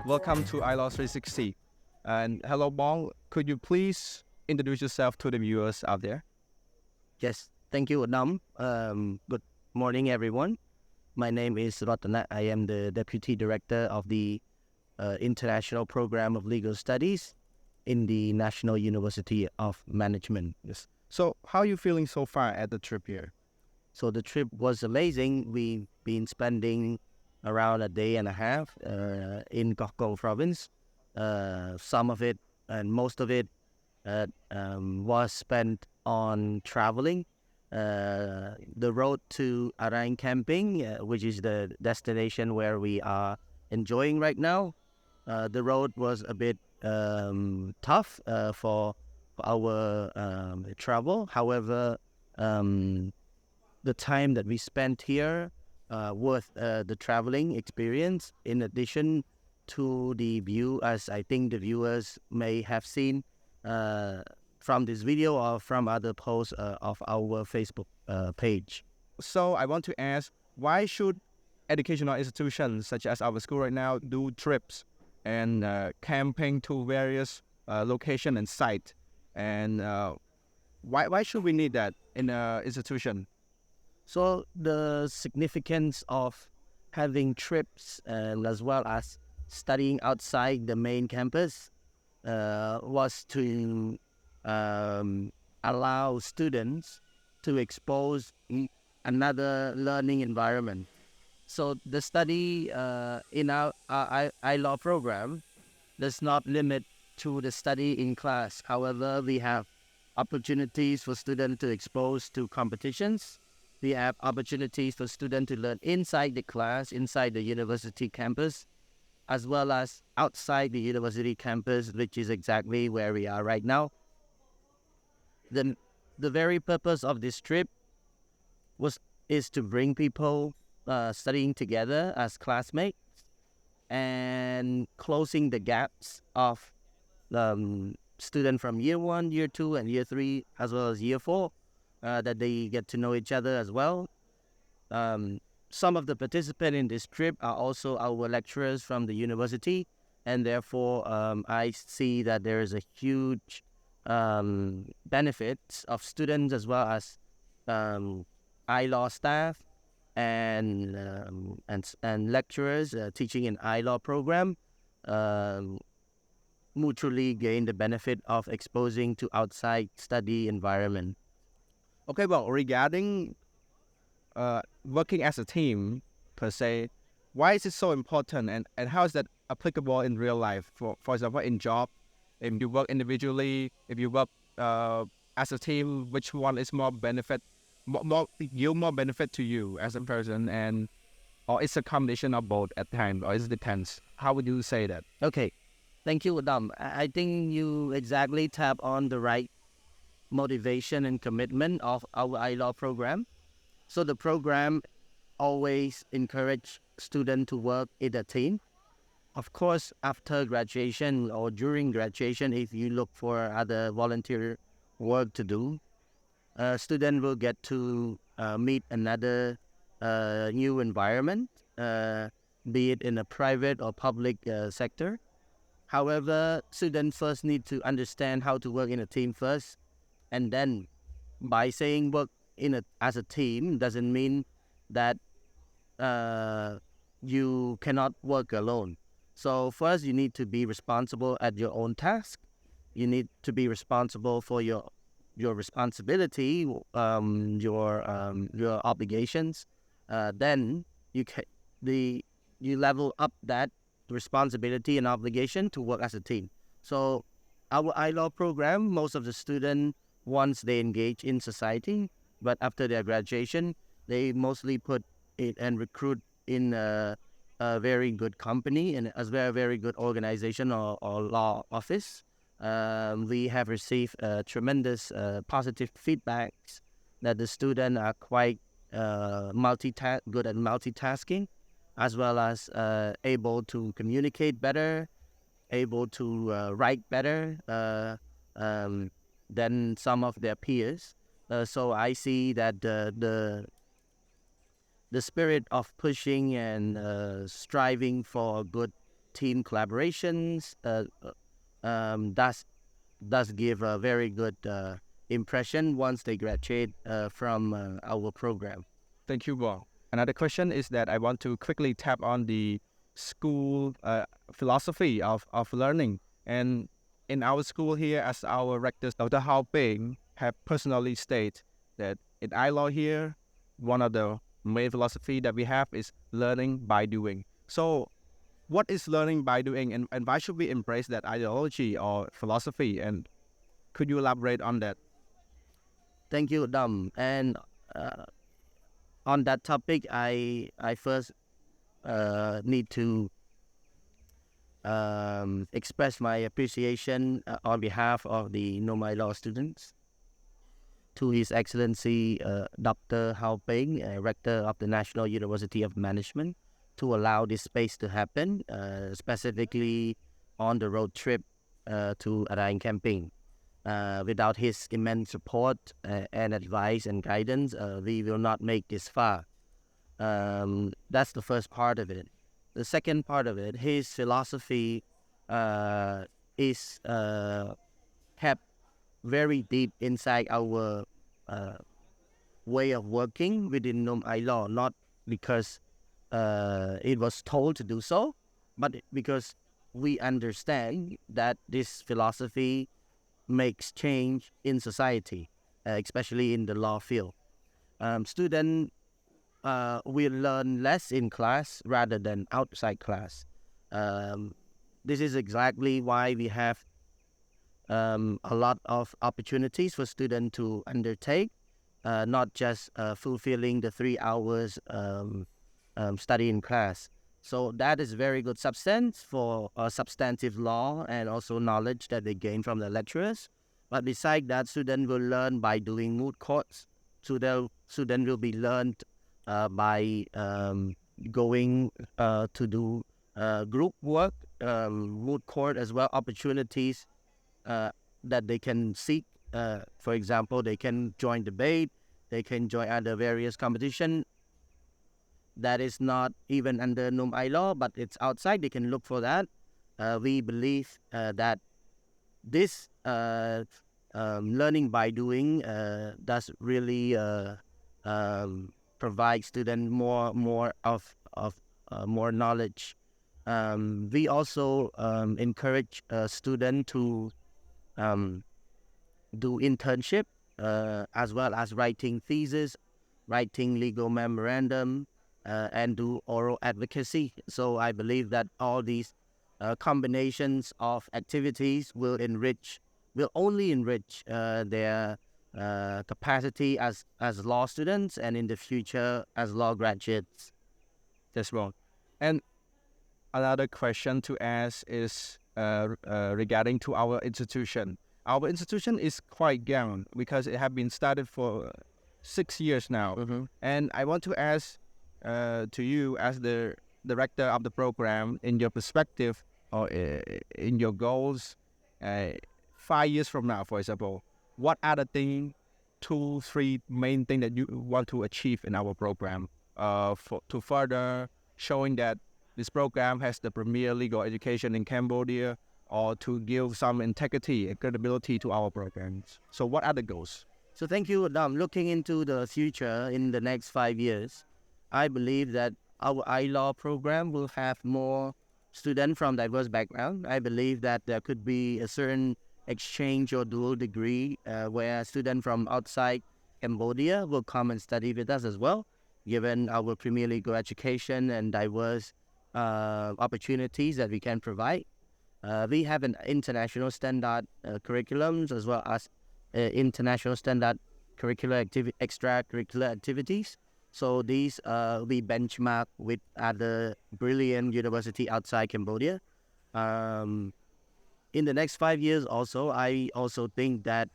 welcome to ILAW 360. And hello, Bong. Could you please introduce yourself to the viewers out there? Yes, thank you, Adam. Good morning, everyone. My name is Rathanak. I am the Deputy Director of the International Program of Legal Studies in the National University of Management. Yes. So, how are you feeling so far at the trip here? So the trip was amazing. We've been spending around a day and a half in Kokko province. Some of it and most of it was spent on traveling. The road to Arang camping, which is the destination where we are enjoying right now. The road was a bit tough for our travel. However, the time that we spent here worth the traveling experience, in addition to the view, as I think the viewers may have seen from this video or from other posts of our Facebook page. So, I want to ask, why should educational institutions such as our school right now do trips and camping to various location and site? And why should we need that in an institution? So the significance of having trips and as well as studying outside the main campus was to allow students to expose another learning environment. So the study in our ILAW program does not limit to the study in class. However, we have opportunities for students to expose to competitions. We have opportunities for students to learn inside the class, inside the university campus, as well as outside the university campus, which is exactly where we are right now. The very purpose of this trip is to bring people studying together as classmates and closing the gaps of students from year 1, year 2, and year 3, as well as year 4, that they get to know each other as well. Some of the participants in this trip are also our lecturers from the university, and therefore I see that there is a huge benefit of students as well as ILAW staff and lecturers teaching in ILAW program mutually gain the benefit of exposing to outside study environment. Okay, well, regarding working as a team per se, why is it so important, and how is that applicable in real life? For example, in job, if you work individually, if you work as a team, which one is more benefit, more yield more benefit to you as a person, and or it's a combination of both at times, or it depends. How would you say that? Okay, thank you, Adam. I think you exactly tap on the right motivation and commitment of our ILAW program. So the program always encourage students to work in a team. Of course, after graduation or during graduation, if you look for other volunteer work to do, student will get to meet another new environment, be it in a private or public sector. However, students first need to understand how to work in a team first, and then by saying work as a team doesn't mean that you cannot work alone. So first, you need to be responsible at your own task. You need to be responsible for your responsibility, your obligations. Then you level up that responsibility and obligation to work as a team. So our ILAW program, most of the students, once they engage in society, but after their graduation, they mostly put it and recruit in a very good company and as well a very good organization or law office. We have received tremendous positive feedbacks that the students are quite good at multitasking, as well as able to communicate better, able to write better than some of their peers. So I see that the spirit of pushing and striving for good team collaborations. Does give a very good impression once they graduate from our program. Thank you, Bob. Another question is that I want to quickly tap on the school philosophy of learning. And in our school here, as our rector, Dr. Hao Ping, have personally stated that in ILAW here, one of the main philosophy that we have is learning by doing. So what is learning by doing, and why should we embrace that ideology or philosophy? And could you elaborate on that? Thank you, Dom. And on that topic, I first need to express my appreciation on behalf of the Nomai Law students to His Excellency Dr. Hao Ping, Rector of the National University of Management, to allow this space to happen, specifically on the road trip to Araing camping. Without his immense support and advice and guidance, we will not make this far. That's the first part of it. The second part of it, his philosophy is kept very deep inside our way of working within Nom ILAW, not because it was told to do so, but because we understand that this philosophy makes change in society, especially in the law field. Students will learn less in class rather than outside class. This is exactly why we have a lot of opportunities for students to undertake, not just fulfilling the 3 hours study in class. So that is very good substance for substantive law and also knowledge that they gain from the lecturers. But beside that, students will learn by doing moot courts. Student will be learned by going to do group work, moot court as well, opportunities that they can seek. For example, they can join debate, they can join other various competition that is not even under Nom ILAW, but it's outside. They can look for that. We believe that this learning by doing does really provide students more more knowledge. We also encourage students to do internship as well as writing thesis, writing legal memorandum, and do oral advocacy. So I believe that all these combinations of activities will only enrich their capacity as law students and in the future as law graduates. That's wrong. And another question to ask is regarding to our institution. Our institution is quite young because it has been started for 6 years now. Mm-hmm. And I want to ask to you as the director of the program, in your perspective or in your goals, 5 years from now, for example, what are the thing, 2, 3 main thing that you want to achieve in our program to further showing that this program has the premier legal education in Cambodia, or to give some integrity and credibility to our programs? So what are the goals? So thank you, Adam. Looking into the future in the next 5 years, I believe that our ILAW program will have more students from diverse backgrounds. I believe that there could be a certain exchange or dual degree where students from outside Cambodia will come and study with us as well, given our premier legal education and diverse opportunities that we can provide. We have an international standard curriculums as well as international standard extracurricular activities. So these we benchmark with other brilliant university outside Cambodia. In the next 5 years also, I also think that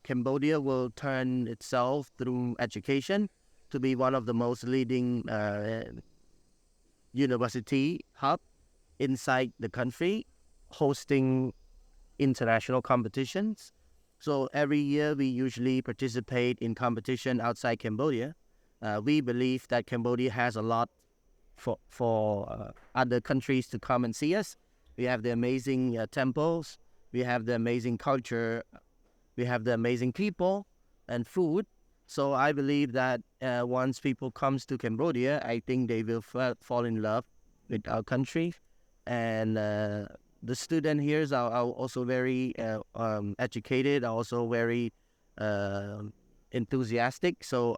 Cambodia will turn itself through education to be one of the most leading university hub inside the country, hosting international competitions. So every year we usually participate in competition outside Cambodia. We believe that Cambodia has a lot for other countries to come and see us. We have the amazing temples, we have the amazing culture, we have the amazing people and food. So I believe that once people comes to Cambodia, I think they will fall in love with our country. And the student here are also very educated, are also very uh, enthusiastic. So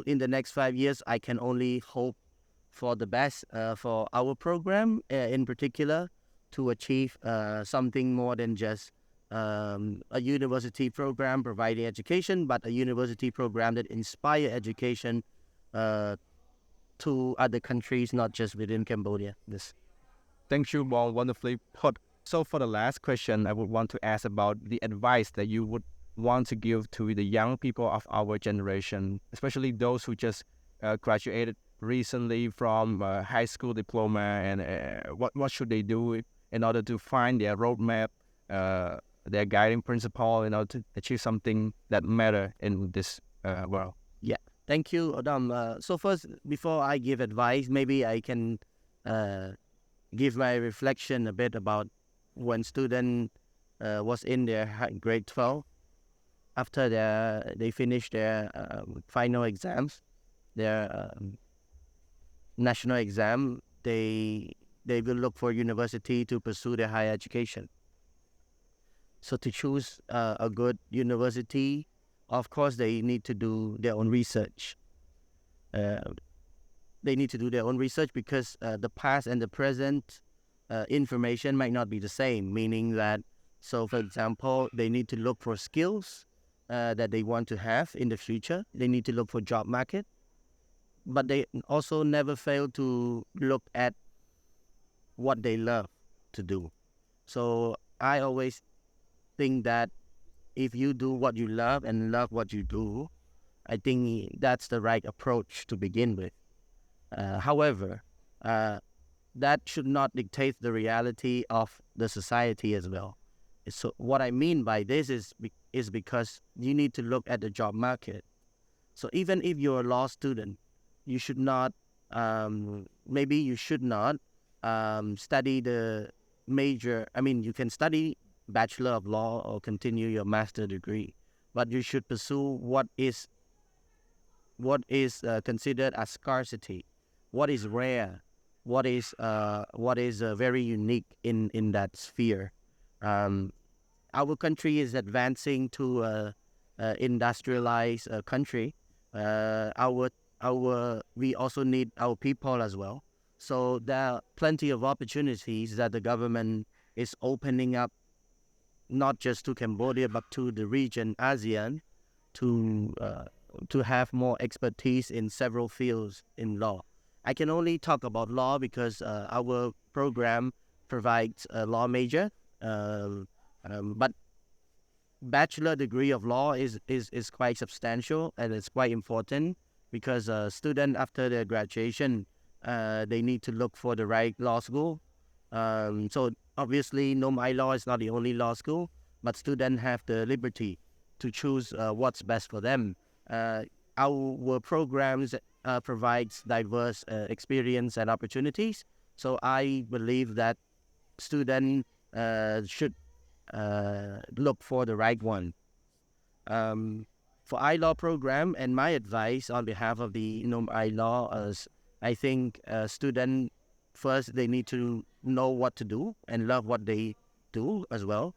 in the next 5 years, I can only hope for the best for our program in particular, to achieve something more than just a university program providing education, but a university program that inspire education uh, to other countries, not just within Cambodia. This. Thank you, Wong. Wonderfully put. So for the last question, I would want to ask about the advice that you would want to give to the young people of our generation, especially those who just graduated recently from high school diploma, and what should they do in order to find their roadmap, their guiding principle, in order to achieve something that matter in this world. Yeah. Thank you, Adam. So first, before I give advice, maybe I can give my reflection a bit about when student was in their grade 12. After they finished their final exams, their national exam, they will look for university to pursue their higher education. So to choose a good university, of course, they need to do their own research. They need to do their own research because the past and the present information might not be the same, meaning that, so for example, they need to look for skills that they want to have in the future. They need to look for job market, but they also never fail to look at what they love to do. So I always think that if you do what you love and love what you do, I think that's the right approach to begin with. However, that should not dictate the reality of the society as well. So what I mean by this is because you need to look at the job market. So even if you're a law student, you should not, maybe you should not study the major. I mean, you can study Bachelor of Law or continue your master degree, but you should pursue what is considered as scarcity, what is rare, what is very unique in that sphere. Our country is advancing to a industrialized country. We also need our people as well. So there are plenty of opportunities that the government is opening up, not just to Cambodia but to the region ASEAN, to have more expertise in several fields in law. I can only talk about law because our program provides a law major, but bachelor degree of law is quite substantial and it's quite important because student after their graduation, they need to look for the right law school. So obviously, ILAW is not the only law school, but students have the liberty to choose what's best for them. Our programs provides diverse experience and opportunities. So I believe that students should look for the right one. For ILAW program, and my advice on behalf of the ILAW is, I think students first they need to know what to do and love what they do as well.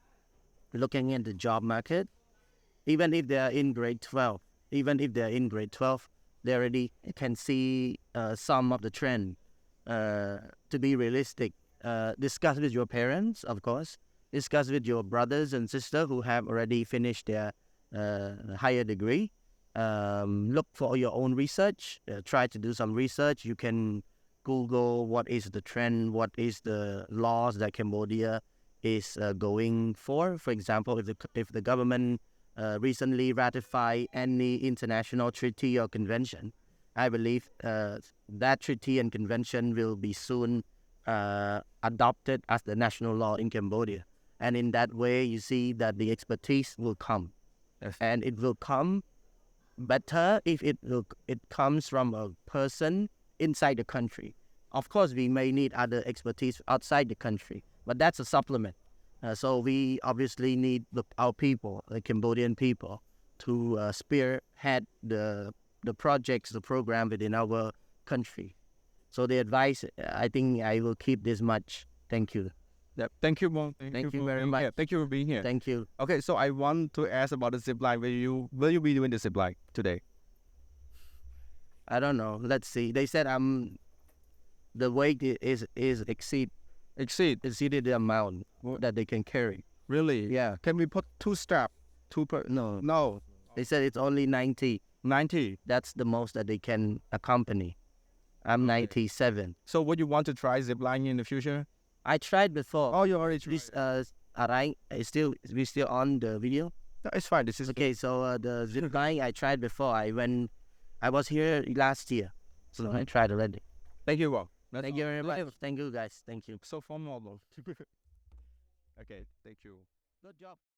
Looking at the job market, even if they are in grade 12, they already can see some of the trend. To be realistic, discuss with your parents, of course. Discuss with your brothers and sisters who have already finished their higher degree. Look for your own research. Try to do some research. You can Google what is the trend, what is the laws that Cambodia is going for. For example, if the government recently ratified any international treaty or convention, I believe that treaty and convention will be soon adopted as the national law in Cambodia. And in that way, you see that the expertise will come. Yes. And it will come better if it comes from a person inside the country. Of course, we may need other expertise outside the country, but that's a supplement. So we obviously need our people, the Cambodian people, to spearhead the projects, the program within our country. So the advice, I think I will keep this much. Thank you. Yep. Thank you, Mo. Thank you for very being much. here. Thank you for being here. Thank you. Okay, so I want to ask about the zip line. Will you be doing the zip line today? I don't know. Let's see. They said the weight is exceeded the amount that they can carry. Really? Yeah. Can we put 2 strap? No. No. They said it's only 90. 90. That's the most that they can accompany. I'm 97. So would you want to try zip lining in the future? I tried before. Oh, you already tried. This Arang is we still on the video? No, it's fine. This is Okay, so the zip line I tried before. I was here last year, so I tried already. Thank you, Mo. Thank you very much. Thank you, guys. Thank you. So formal. Okay, thank you. Good job.